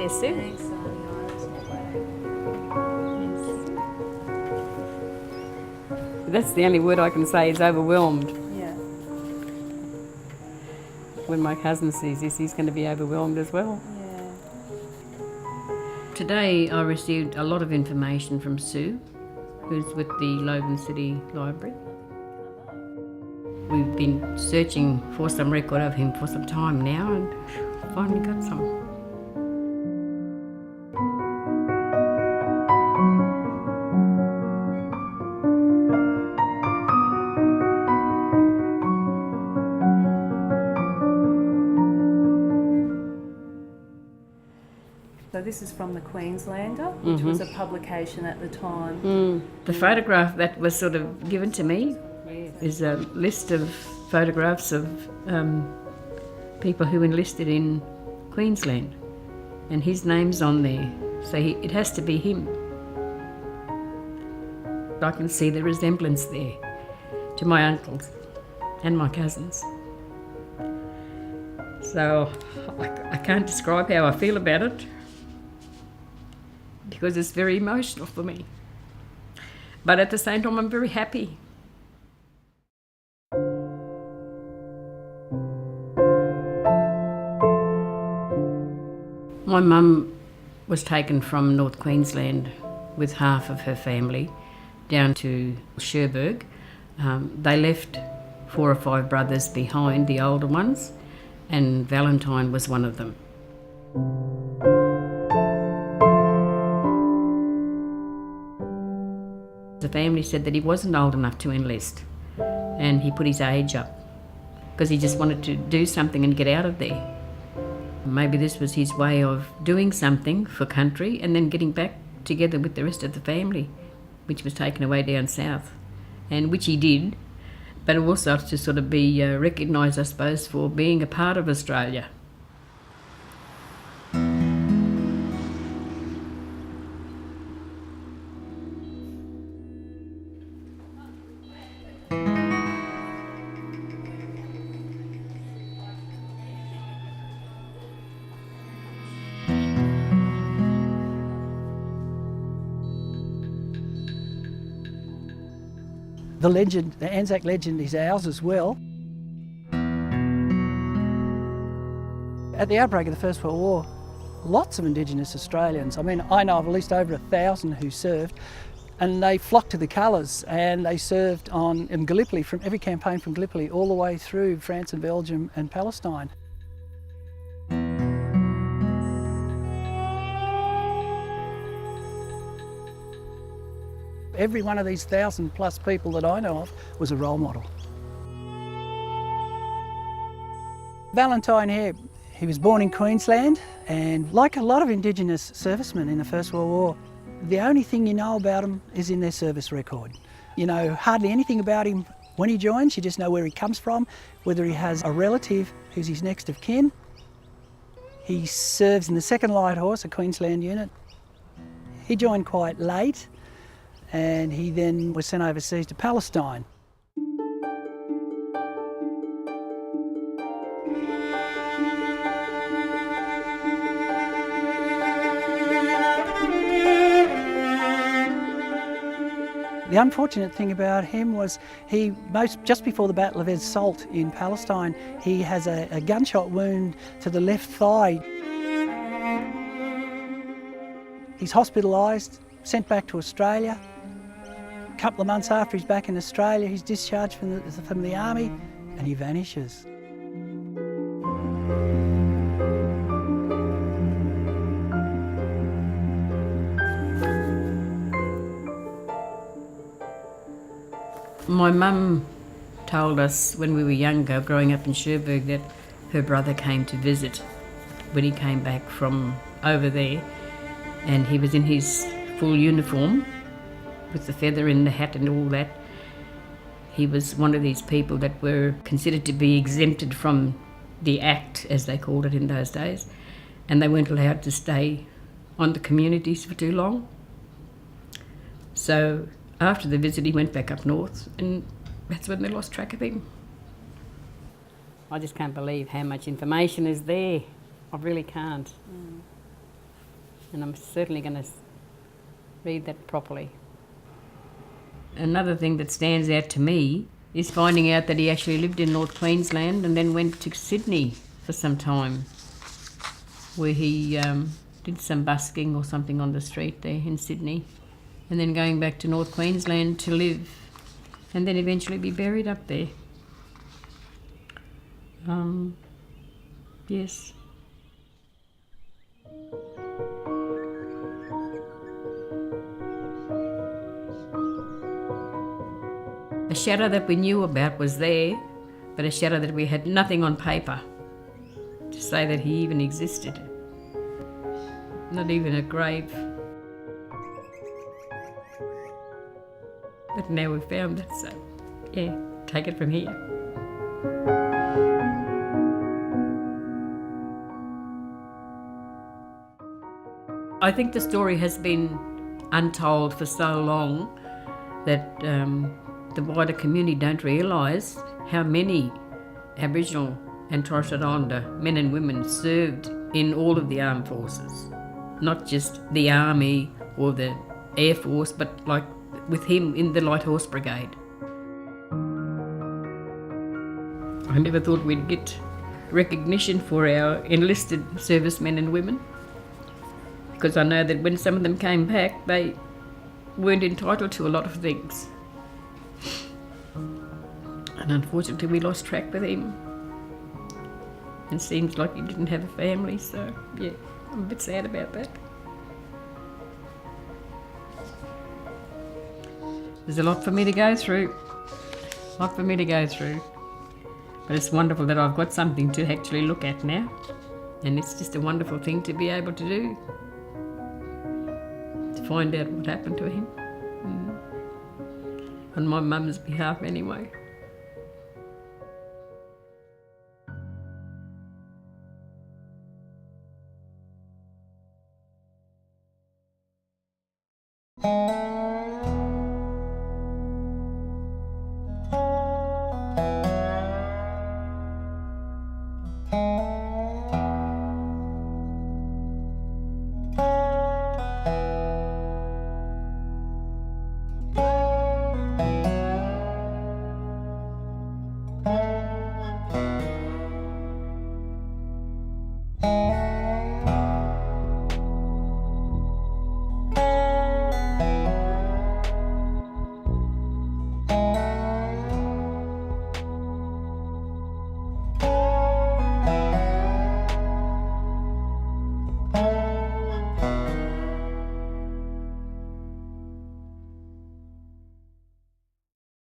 there, Sue. Thanks, That's the only word I can say is overwhelmed. Yeah. When my cousin sees this, he's going to be overwhelmed as well. Yeah. Today I received a lot of information from Sue, who's with the Logan City Library. We've been searching for some record of him for some time now and finally got some. So this is from the Queenslander, which was a publication at the time. The photograph that was sort of given to me is a list of photographs of people who enlisted in Queensland, and his name's on there, so it has to be him. I can see the resemblance there to my uncles and my cousins. So I can't describe how I feel about it, because it's very emotional for me. But at the same time, I'm very happy. My mum was taken from North Queensland with half of her family down to Cherbourg. They left 4 or 5 brothers behind, the older ones, and Valentine was one of them. The family said that he wasn't old enough to enlist, and he put his age up because he just wanted to do something and get out of there. Maybe this was his way of doing something for country and then getting back together with the rest of the family, which was taken away down south, and which he did, but also to sort of be recognised, I suppose, for being a part of Australia. The legend, the Anzac legend, is ours as well. At the outbreak of the First World War, lots of Indigenous Australians, I know of at least over 1,000 who served, and they flocked to the colours, and they served in Gallipoli, from every campaign from Gallipoli all the way through France and Belgium and Palestine. Every one of these 1,000+ people that I know of was a role model. Valentine Hare, he was born in Queensland, and like a lot of Indigenous servicemen in the First World War, the only thing you know about him is in their service record. You know hardly anything about him when he joins, you just know where he comes from, whether he has a relative who's his next of kin. He serves in the 2nd Light Horse, a Queensland unit. He joined quite late, and he then was sent overseas to Palestine. The unfortunate thing about him was just before the Battle of Es Salt in Palestine, he has a gunshot wound to the left thigh. He's hospitalised, sent back to Australia. A couple of months after he's back in Australia, he's discharged from the army, and he vanishes. My mum told us when we were younger, growing up in Cherbourg, that her brother came to visit when he came back from over there, and he was in his full uniform with the feather in the hat and all that. He was one of these people that were considered to be exempted from the Act, as they called it in those days, and they weren't allowed to stay on the communities for too long. So after the visit, he went back up north, and that's when they lost track of him. I just can't believe how much information is there. I really can't. and I'm certainly going to read that properly. Another thing that stands out to me is finding out that he actually lived in North Queensland and then went to Sydney for some time, where he did some busking or something on the street there in Sydney, and then going back to North Queensland to live, and then eventually be buried up there. Yes. A shadow that we knew about was there, but a shadow that we had nothing on paper to say that he even existed. Not even a grave. But now we've found it, so yeah, take it from here. I think the story has been untold for so long that the wider community don't realise how many Aboriginal and Torres Strait Islander men and women served in all of the armed forces, not just the Army or the Air Force, but like with him in the Light Horse Brigade. I never thought we'd get recognition for our enlisted servicemen and women, because I know that when some of them came back, they weren't entitled to a lot of things. And unfortunately we lost track with him. It seems like he didn't have a family, so yeah, I'm a bit sad about that. There's a lot for me to go through. But it's wonderful that I've got something to actually look at now. And it's just a wonderful thing to be able to do. To find out what happened to him. On my mum's behalf anyway.